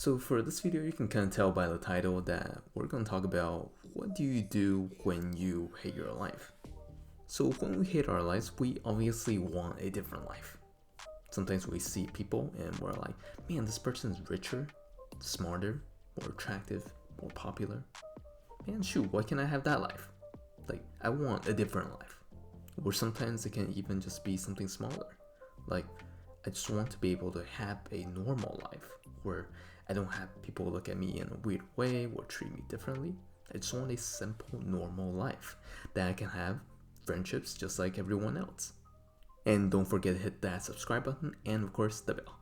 So for this video, you can kind of tell by the title that we're going to talk about what do you do when you hate your life. So when we hate our lives, we obviously want a different life. Sometimes we see people and we're like, man, this person's richer, smarter, more attractive, more popular. Man, shoot, why can't I have that life? Like, I want a different life. Or sometimes it can even just be something smaller. Like, I just want to be able to have a normal life where I don't have people look at me in a weird way or treat me differently. I just want a simple, normal life that I can have friendships just like everyone else. And don't forget to hit that subscribe button and of course the bell.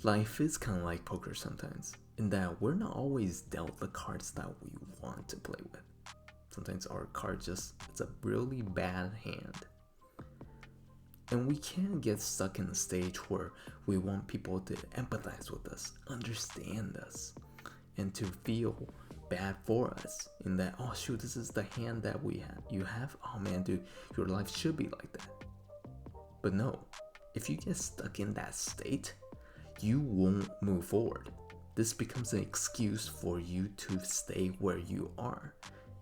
Life is kind of like poker sometimes, in that we're not always dealt the cards that we want to play with. Sometimes our card it's a really bad hand. And we can't get stuck in a stage where we want people to empathize with us, understand us, and to feel bad for us in that, oh shoot, this is the hand that you have, oh man dude, your life should be like that. But no, if you get stuck in that state, you won't move forward. This becomes an excuse for you to stay where you are.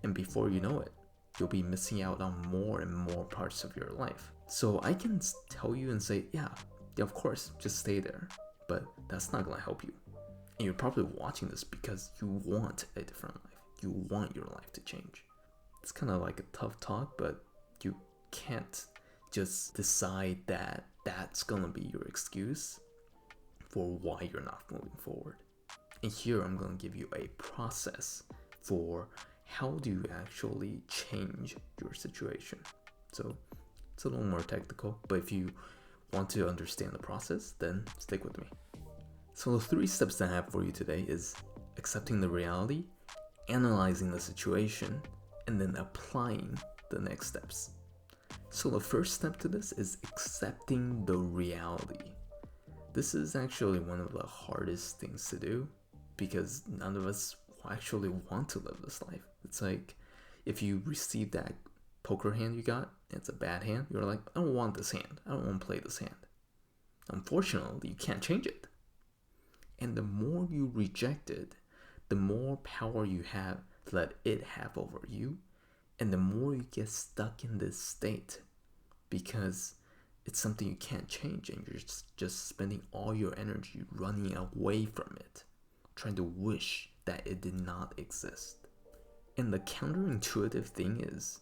And before you know it, you'll be missing out on more and more parts of your life. So I can tell you and say, yeah, of course, just stay there. But that's not gonna help you. And you're probably watching this because you want a different life. You want your life to change. It's kind of like a tough talk, but you can't just decide that that's gonna be your excuse for why you're not moving forward. And here I'm gonna give you a process for how do you actually change your situation. So it's a little more technical, but if you want to understand the process, then stick with me. So the 3 steps that I have for you today is accepting the reality, analyzing the situation, and then applying the next steps. So the first step to this is accepting the reality. This is actually one of the hardest things to do because none of us actually want to live this life. It's like if you receive that poker hand you got, and it's a bad hand, you're like, I don't want this hand. I don't want to play this hand. Unfortunately, you can't change it. And the more you reject it, the more power you have to let it have over you, and the more you get stuck in this state because it's something you can't change and you're just spending all your energy running away from it, trying to wish that it did not exist. And the counterintuitive thing is,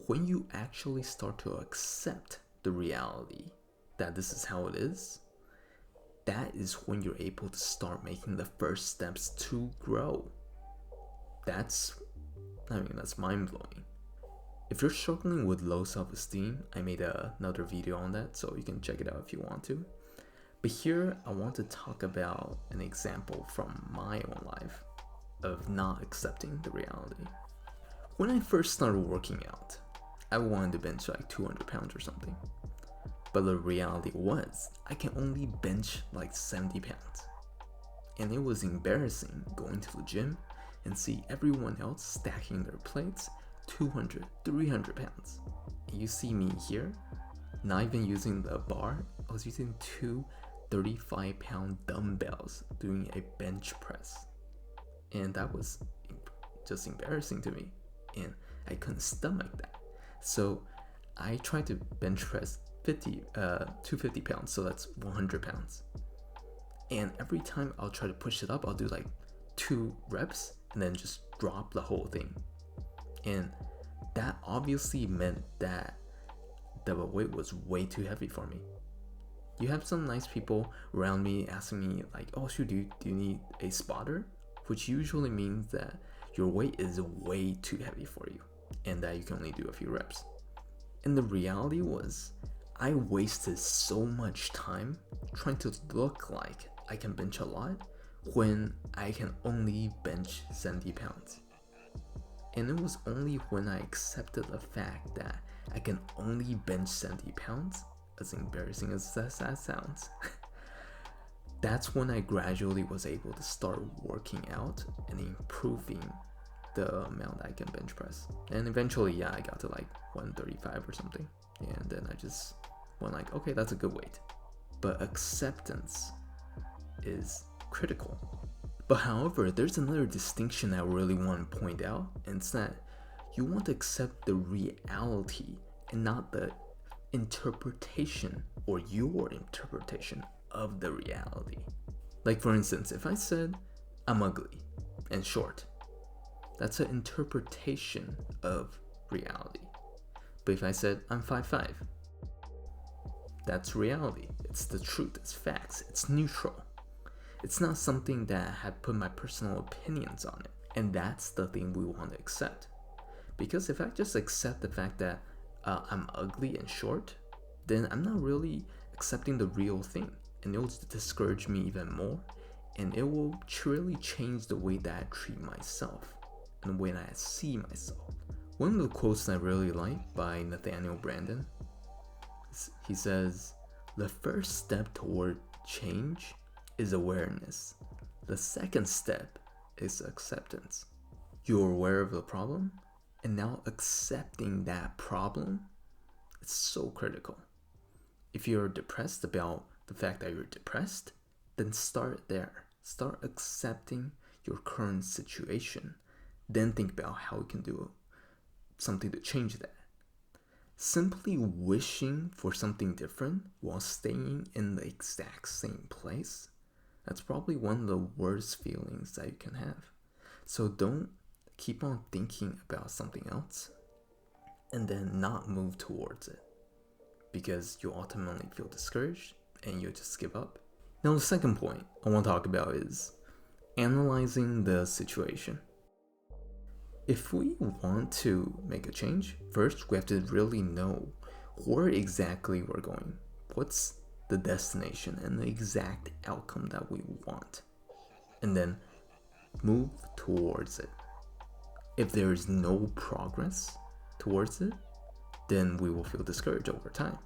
when you actually start to accept the reality that this is how it is, that is when you're able to start making the first steps to grow. That's mind-blowing. If you're struggling with low self-esteem, I made another video on that, so you can check it out if you want to. But here, I want to talk about an example from my own life of not accepting the reality. When I first started working out, I wanted to bench like 200 pounds or something. But the reality was, I can only bench like 70 pounds. And it was embarrassing going to the gym and see everyone else stacking their plates 200, 300 pounds. And you see me here, not even using the bar, I was using 2 35-pound dumbbells doing a bench press. And that was just embarrassing to me. And I couldn't stomach that. So I tried to bench press 250 pounds, so that's 100 pounds. And every time I'll try to push it up, I'll do like 2 reps and then just drop the whole thing. And that obviously meant that the weight was way too heavy for me. You have some nice people around me asking me like, oh shoot, do you need a spotter? Which usually means that your weight is way too heavy for you and that you can only do a few reps. And the reality was, I wasted so much time trying to look like I can bench a lot when I can only bench 70 pounds. And it was only when I accepted the fact that I can only bench 70 pounds, as embarrassing as that sounds, that's when I gradually was able to start working out and improving the amount I can bench press. And eventually, I got to like 135 or something. And then I just went like, okay, that's a good weight. But acceptance is critical. But however, there's another distinction I really want to point out, and it's that you want to accept the reality and not the interpretation or your interpretation of the reality. Like for instance, if I said I'm ugly and short, that's an interpretation of reality. But if I said I'm 5'5", that's reality. It's the truth, it's facts, it's neutral. It's not something that I have put my personal opinions on it. And that's the thing we want to accept. Because if I just accept the fact that I'm ugly and short, then I'm not really accepting the real thing. And it will discourage me even more. And it will truly change the way that I treat myself and the way that I see myself. One of the quotes I really like by Nathaniel Branden, he says, "The first step toward change is awareness. The second step is acceptance." You're aware of the problem, and now accepting that problem is so critical. If you're depressed about the fact that you're depressed, then start there. Start accepting your current situation. Then think about how you can do something to change that. Simply wishing for something different while staying in the exact same place, that's probably one of the worst feelings that you can have. So don't keep on thinking about something else and then not move towards it, because you'll ultimately feel discouraged and you'll just give up. Now the second point I want to talk about is analyzing the situation. If we want to make a change, first we have to really know where exactly we're going. What's the destination and the exact outcome that we want, and then move towards it. If there is no progress towards it, then we will feel discouraged over time.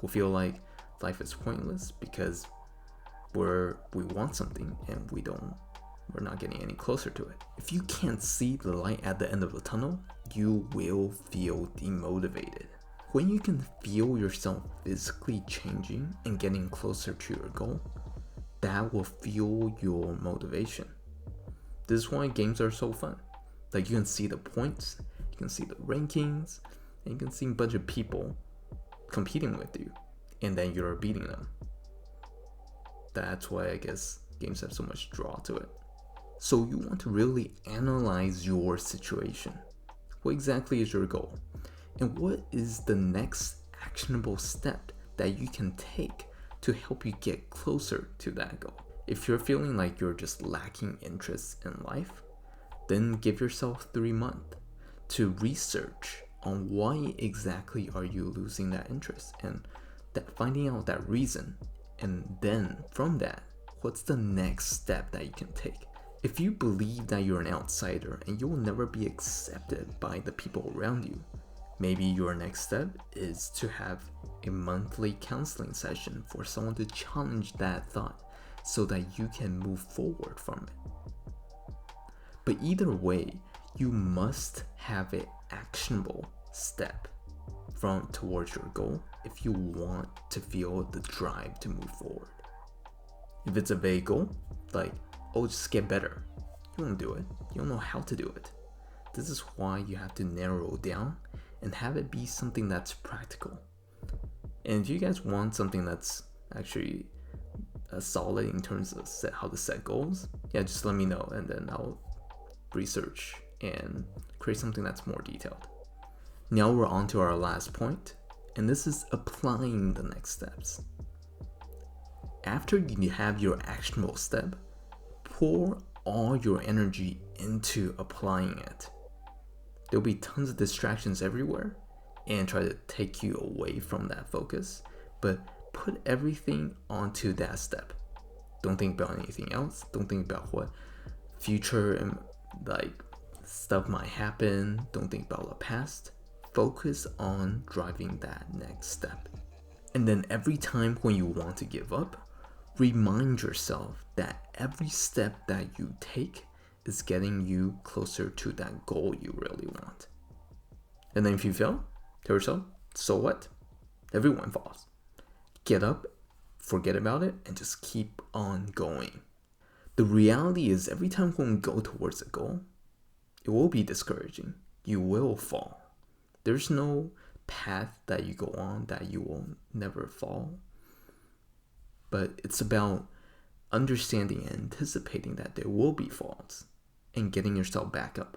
We'll feel like life is pointless because we want something and we're not getting any closer to it. If you can't see the light at the end of the tunnel, you will feel demotivated. When you can feel yourself physically changing and getting closer to your goal, that will fuel your motivation. This is why games are so fun. Like, you can see the points, you can see the rankings, and you can see a bunch of people competing with you, and then you're beating them. That's why I guess games have so much draw to it. So you want to really analyze your situation. What exactly is your goal? And what is the next actionable step that you can take to help you get closer to that goal? If you're feeling like you're just lacking interest in life, then give yourself 3 months to research on why exactly are you losing that interest, and finding out that reason. And then from that, what's the next step that you can take? If you believe that you're an outsider and you will never be accepted by the people around you, maybe your next step is to have a monthly counseling session for someone to challenge that thought so that you can move forward from it. But either way, you must have an actionable step towards your goal if you want to feel the drive to move forward. If it's a vague goal, like, oh, just get better, you won't do it. You don't know how to do it. This is why you have to narrow down and have it be something that's practical. And if you guys want something that's actually solid in terms of how to set goals, yeah, just let me know, and then I'll research and create something that's more detailed. Now we're on to our last point, and this is applying the next steps. After you have your actionable step, pour all your energy into applying it. There'll be tons of distractions everywhere and try to take you away from that focus, but put everything onto that step. Don't think about anything else. Don't think about what future and stuff might happen. Don't think about the past. Focus on driving that next step. And then every time when you want to give up, remind yourself that every step that you take is getting you closer to that goal you really want. And then if you fail, tell yourself, so what? Everyone falls. Get up, forget about it, and just keep on going. The reality is every time when we go towards a goal, it will be discouraging. You will fall. There's no path that you go on that you will never fall. But it's about understanding and anticipating that there will be falls and getting yourself back up.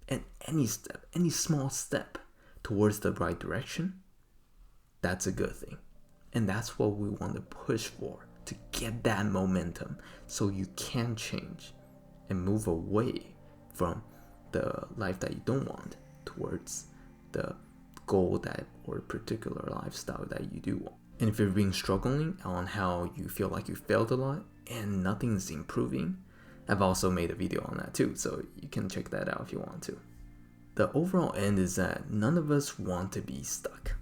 And any step, any small step towards the right direction, that's a good thing. And that's what we want to push for, to get that momentum so you can change and move away from the life that you don't want towards the goal that or particular lifestyle that you do want. And if you've been struggling on how you feel like you failed a lot and nothing's improving, I've also made a video on that too, so you can check that out if you want to. The overall end is that none of us want to be stuck.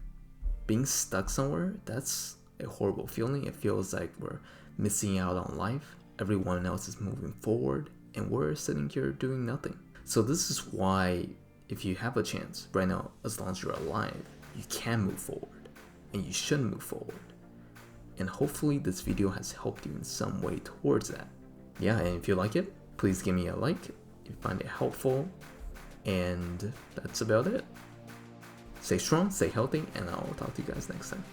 Being stuck somewhere, that's a horrible feeling. It feels like we're missing out on life. Everyone else is moving forward and we're sitting here doing nothing. So this is why if you have a chance right now, as long as you're alive, you can move forward and you should move forward. And hopefully this video has helped you in some way towards that. Yeah, and if you like it, please give me a like if you find it helpful. And that's about it. Stay strong, stay healthy, and I'll talk to you guys next time.